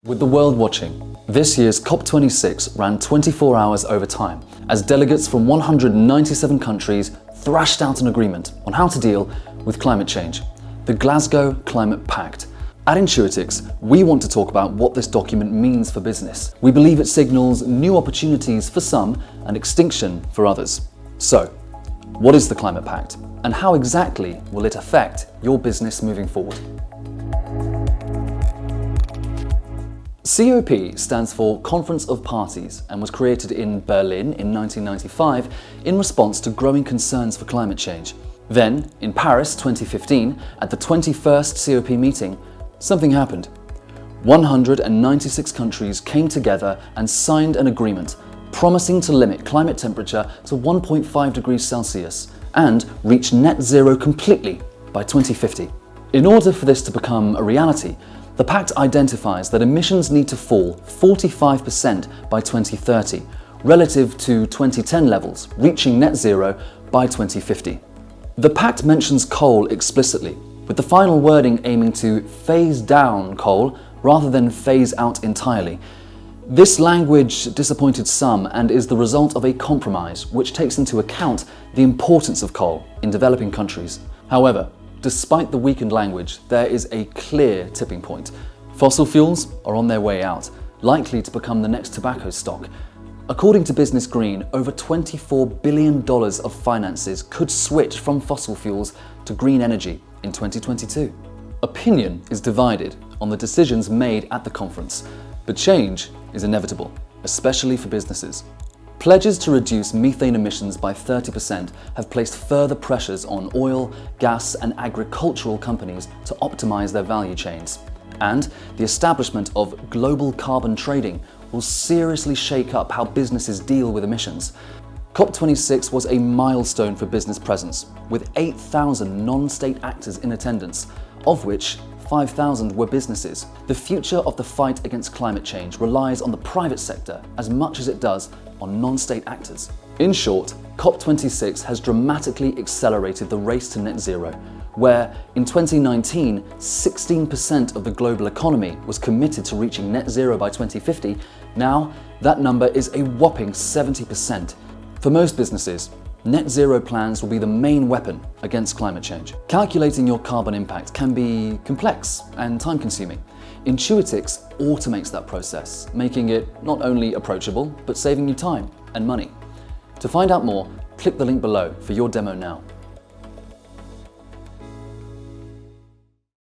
With the world watching, this year's COP26 ran 24 hours over time as delegates from 197 countries thrashed out an agreement on how to deal with climate change, the Glasgow Climate Pact. At Intuitix, we want to talk about what this document means for business. We believe it signals new opportunities for some and extinction for others. So, what is the Climate Pact, and how exactly will it affect your business moving forward? COP stands for Conference of Parties and was created in Berlin in 1995 in response to growing concerns for climate change. Then, in Paris 2015, at the 21st COP meeting, something happened. 196 countries came together and signed an agreement promising to limit climate temperature to 1.5 degrees Celsius and reach net zero completely by 2050. In order for this to become a reality, the pact identifies that emissions need to fall 45% by 2030, relative to 2010 levels, reaching net zero by 2050. The pact mentions coal explicitly, with the final wording aiming to phase down coal rather than phase out entirely. This language disappointed some and is the result of a compromise which takes into account the importance of coal in developing countries. However, despite the weakened language, there is a clear tipping point. Fossil fuels are on their way out, likely to become the next tobacco stock. According to Business Green, over $24 billion of finances could switch from fossil fuels to green energy in 2022. Opinion is divided on the decisions made at the conference, but change is inevitable, especially for businesses. Pledges to reduce methane emissions by 30% have placed further pressures on oil, gas, and agricultural companies to optimize their value chains. And the establishment of global carbon trading will seriously shake up how businesses deal with emissions. COP26 was a milestone for business presence, with 8,000 non-state actors in attendance, of which 5,000 were businesses. The future of the fight against climate change relies on the private sector as much as it does on non-state actors. In short, COP26 has dramatically accelerated the race to net zero, where in 2019, 16% of the global economy was committed to reaching net zero by 2050. Now, that number is a whopping 70%. For most businesses, net zero plans will be the main weapon against climate change. Calculating your carbon impact can be complex and time-consuming. Intuitix automates that process, making it not only approachable, but saving you time and money. To find out more, click the link below for your demo now.